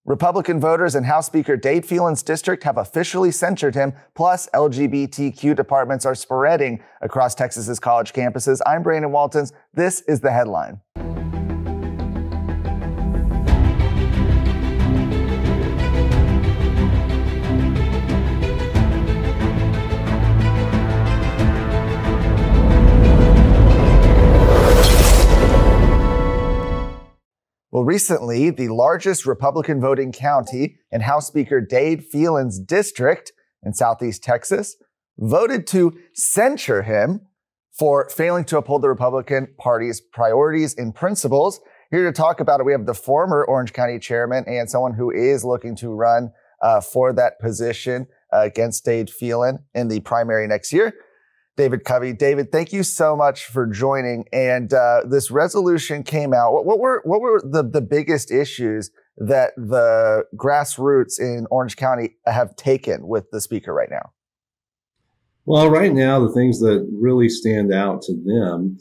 Republican voters in House Speaker Dade Phelan's district have officially censured him, plus LGBTQ departments are spreading across Texas's college campuses. I'm Brandon Waltons. This is The Headline. Well, recently, the largest Republican voting county in House Speaker Dade Phelan's district in Southeast Texas voted to censure him for failing to uphold the Republican Party's priorities and principles. Here to talk about it, we have the former Orange County chairman and someone who is looking to run for that position against Dade Phelan in the primary next year. David Covey. David, thank you so much for joining. And this resolution came out. What were the biggest issues that the grassroots in Orange County have taken with the speaker right now? Well, right now, the things that really stand out to them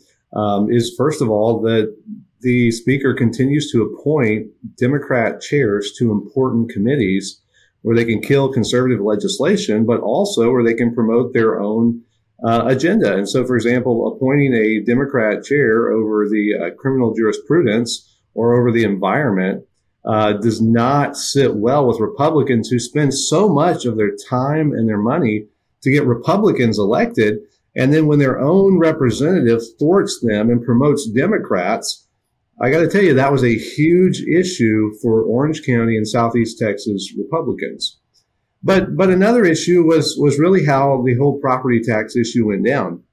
is, first of all, that the speaker continues to appoint Democrat chairs to important committees where they can kill conservative legislation, but also where they can promote their own agenda. And so, for example, appointing a Democrat chair over the criminal jurisprudence or over the environment does not sit well with Republicans who spend so much of their time and their money to get Republicans elected. And then when their own representative thwarts them and promotes Democrats, I got to tell you, that was a huge issue for Orange County and Southeast Texas Republicans. But another issue was really how the whole property tax issue went down.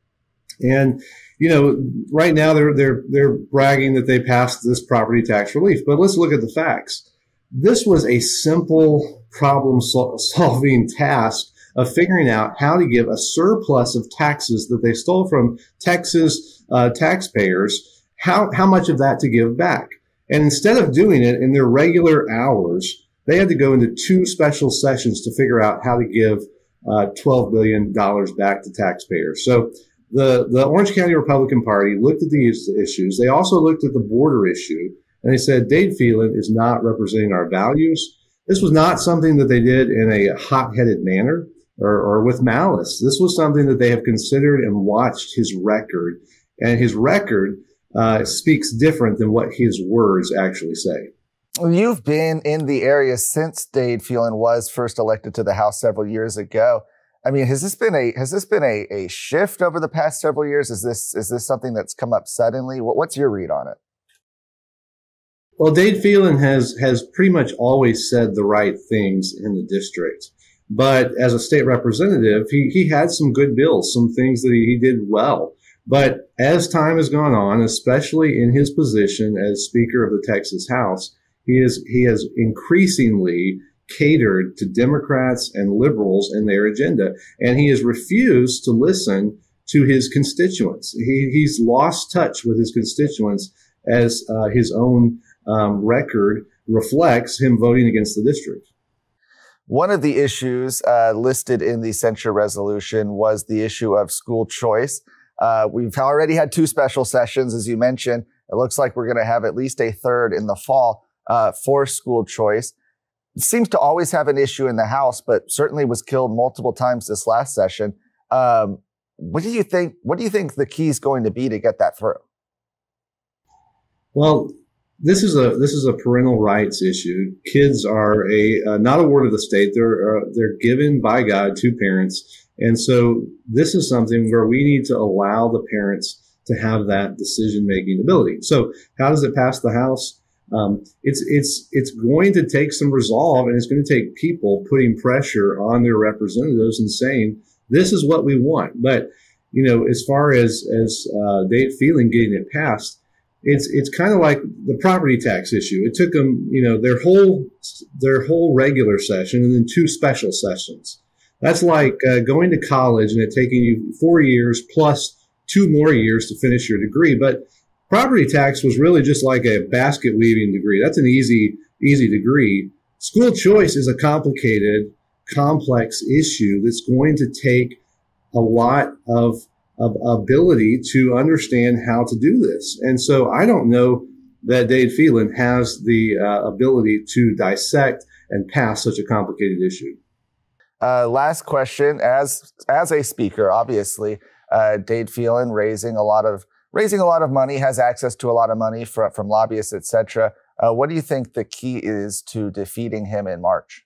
And, you know, right now they're bragging that they passed this property tax relief. But let's look at the facts. This was a simple problem solving task of figuring out how to give a surplus of taxes that they stole from Texas taxpayers, how much of that to give back. And instead of doing it in their regular hours, they had to go into two special sessions to figure out how to give $12 billion back to taxpayers. So the Orange County Republican Party looked at these issues. They also looked at the border issue, and they said, Dade Phelan is not representing our values. This was not something that they did in a hot-headed manner or with malice. This was something that they have considered and watched his record, and his record speaks different than what his words actually say. You've been in the area since Dade Phelan was first elected to the House several years ago. I mean, has this been a shift over the past several years? Is this something that's come up suddenly? What's your read on it? Well, Dade Phelan has pretty much always said the right things in the district. But as a state representative, he had some good bills, some things that he did well. But as time has gone on, especially in his position as Speaker of the Texas House, he has increasingly catered to Democrats and liberals and their agenda, and he has refused to listen to his constituents. He's lost touch with his constituents, as his own record reflects him voting against the district. One of the issues listed in the censure resolution was the issue of school choice. We've already had two special sessions, as you mentioned. It looks like we're going to have at least a third in the fall for school choice. It seems to always have an issue in the House, but certainly was killed multiple times this last session. What do you think? What do you think the key is going to be to get that through? Well, this is a parental rights issue. Kids are not a ward of the state. They're given by God to parents, and so this is something where we need to allow the parents to have that decision-making ability. So, how does it pass the House? It's going to take some resolve, and it's going to take people putting pressure on their representatives and saying, this is what we want. But, you know, as far as Dade Phelan getting it passed, it's kind of like the property tax issue. It took them, you know, their whole regular session and then two special sessions. That's like going to college and it taking you 4 years plus 2 more years to finish your degree. But property tax was really just like a basket weaving degree. That's an easy degree. School choice is a complicated, complex issue that's going to take a lot of ability to understand how to do this. And so I don't know that Dade Phelan has the ability to dissect and pass such a complicated issue. Last question, as a speaker, obviously, Dade Phelan raising a lot of money, has access to a lot of money from lobbyists, etc. What do you think the key is to defeating him in March?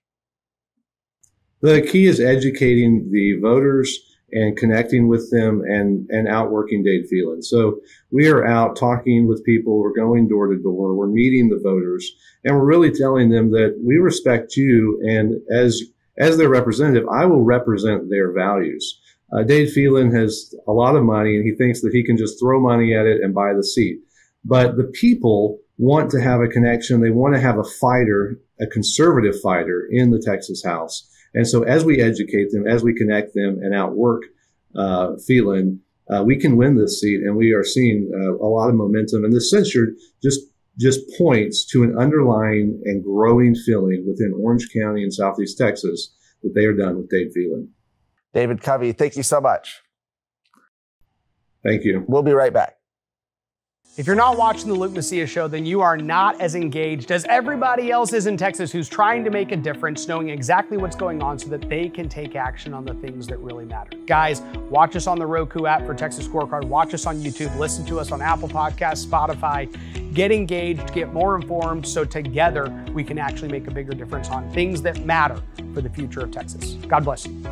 The key is educating the voters and connecting with them and outworking Dade Phelan. So we are out talking with people. We're going door to door. We're meeting the voters, and we're really telling them that we respect you. And as their representative, I will represent their values. Dade Phelan has a lot of money, and he thinks that he can just throw money at it and buy the seat. But the people want to have a connection. They want to have a fighter, a conservative fighter in the Texas House. And so as we educate them, as we connect them and outwork Phelan, we can win this seat. And we are seeing a lot of momentum. And the censured just points to an underlying and growing feeling within Orange County and Southeast Texas that they are done with Dade Phelan. David Covey, thank you so much. Thank you. We'll be right back. If you're not watching the Luke Macias Show, then you are not as engaged as everybody else is in Texas who's trying to make a difference, knowing exactly what's going on so that they can take action on the things that really matter. Guys, watch us on the Roku app for Texas Scorecard. Watch us on YouTube. Listen to us on Apple Podcasts, Spotify. Get engaged, get more informed, so together we can actually make a bigger difference on things that matter for the future of Texas. God bless you.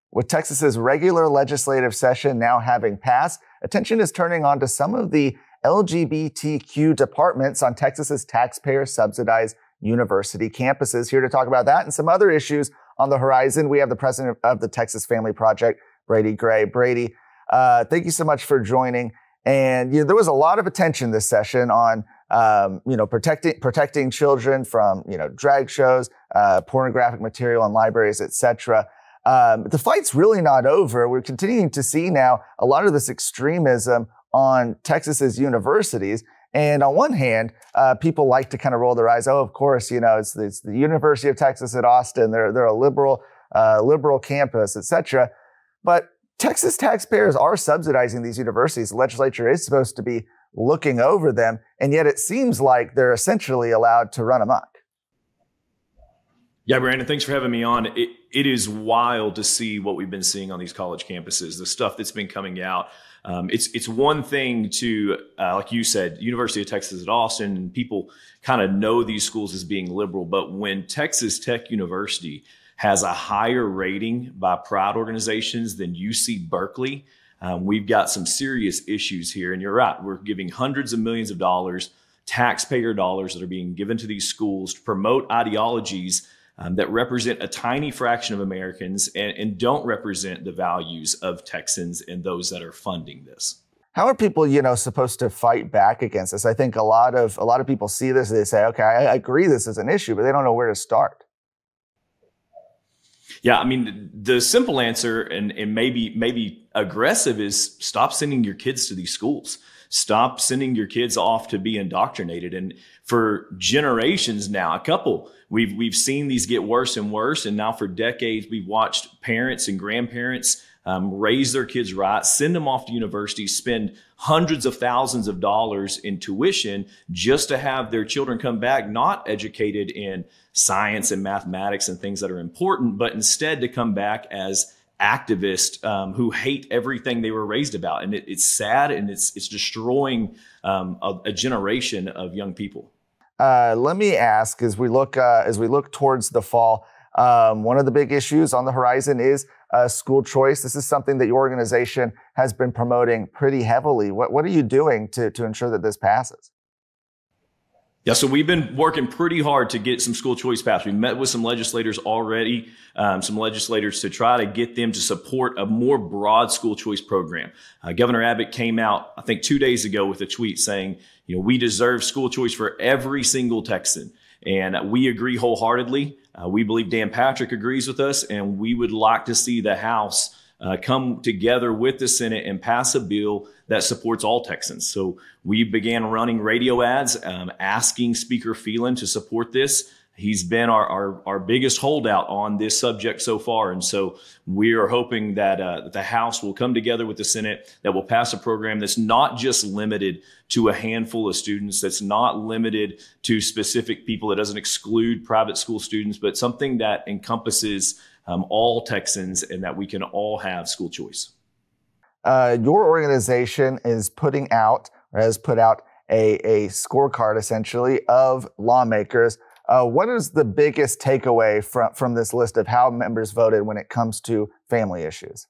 With Texas's regular legislative session now having passed, attention is turning on to some of the LGBTQ departments on Texas's taxpayer-subsidized university campuses. Here to talk about that and some other issues on the horizon, we have the president of the Texas Family Project, Brady Gray. Brady, thank you so much for joining. And there was a lot of attention this session on protecting children from drag shows, pornographic material in libraries, etc. The fight's really not over. We're continuing to see now a lot of this extremism on Texas's universities. And on one hand, people like to kind of roll their eyes. Oh, of course, it's the University of Texas at Austin. They're a liberal campus, etc. But Texas taxpayers are subsidizing these universities. The legislature is supposed to be looking over them, and yet it seems like they're essentially allowed to run amok. Yeah, Brandon, thanks for having me on. It is wild to see what we've been seeing on these college campuses, the stuff that's been coming out. It's one thing to, like you said, University of Texas at Austin, and people kind of know these schools as being liberal. But when Texas Tech University has a higher rating by pride organizations than UC Berkeley, we've got some serious issues here. And you're right, we're giving hundreds of millions of dollars, taxpayer dollars that are being given to these schools to promote ideologies that represent a tiny fraction of Americans and don't represent the values of Texans and those that are funding this. How are people, supposed to fight back against this? I think a lot of people see this, they say, okay, I agree this is an issue, but they don't know where to start. Yeah, I mean, the simple answer and maybe aggressive is stop sending your kids to these schools. Stop sending your kids off to be indoctrinated. And for generations now, we've seen these get worse and worse. And now for decades, we've watched parents and grandparents raise their kids right, send them off to universities, spend hundreds of thousands of dollars in tuition just to have their children come back not educated in science and mathematics and things that are important, but instead to come back as activists who hate everything they were raised about. And it's sad, and it's destroying a generation of young people. Let me ask, as we look towards the fall, one of the big issues on the horizon is school choice. This is something that your organization has been promoting pretty heavily. What are you doing to ensure that this passes? Yeah, so we've been working pretty hard to get some school choice passed. We met with some legislators already, to try to get them to support a more broad school choice program. Governor Abbott came out, I think 2 days ago, with a tweet saying, we deserve school choice for every single Texan. And we agree wholeheartedly. We believe Dan Patrick agrees with us, and we would like to see the House come together with the Senate and pass a bill that supports all Texans. So we began running radio ads asking Speaker Phelan to support this. He's been our biggest holdout on this subject so far. And so we are hoping that the House will come together with the Senate, that will pass a program that's not just limited to a handful of students, that's not limited to specific people, that doesn't exclude private school students, but something that encompasses all Texans and that we can all have school choice. Your organization is putting out, or has put out, a scorecard essentially of lawmakers. What is the biggest takeaway from this list of how members voted when it comes to family issues?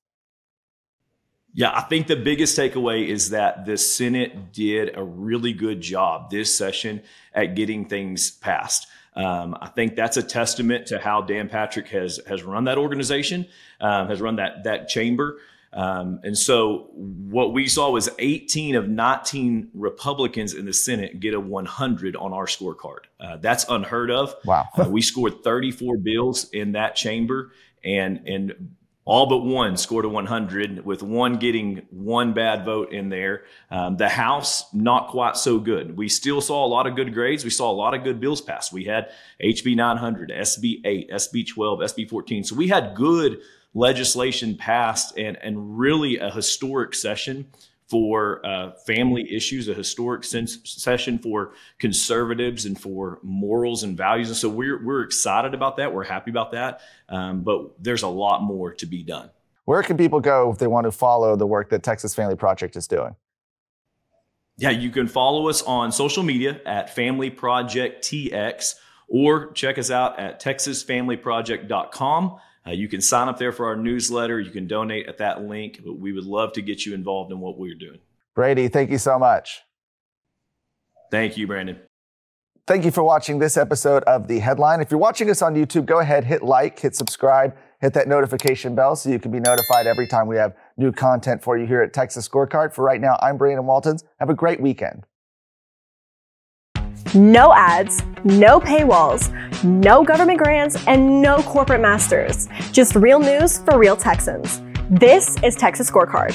Yeah, I think the biggest takeaway is that the Senate did a really good job this session at getting things passed. I think that's a testament to how Dan Patrick has run that organization, has run that chamber. And so what we saw was 18 of 19 Republicans in the Senate get a 100 on our scorecard. That's unheard of. Wow. We scored 34 bills in that chamber, and all but one scored a 100, with one getting one bad vote in there. The House, not quite so good. We still saw a lot of good grades. We saw a lot of good bills passed. We had HB 900, SB 8, SB 12, SB 14. So we had good legislation passed, and really a historic session for family issues, a historic session for conservatives and for morals and values. And so we're excited about that. We're happy about that. But there's a lot more to be done. Where can people go if they want to follow the work that Texas Family Project is doing? Yeah, you can follow us on social media at Family Project TX, or check us out at texasfamilyproject.com. You can sign up there for our newsletter. You can donate at that link, but we would love to get you involved in what we're doing. Brady, thank you so much. Thank you, Brandon. Thank you for watching this episode of The Headline. If you're watching us on YouTube, go ahead, hit like, hit subscribe, hit that notification bell so you can be notified every time we have new content for you here at Texas Scorecard. For right now, I'm Brandon Waltons. Have a great weekend. No ads, no paywalls, no government grants, and no corporate masters. Just real news for real Texans. This is Texas Scorecard.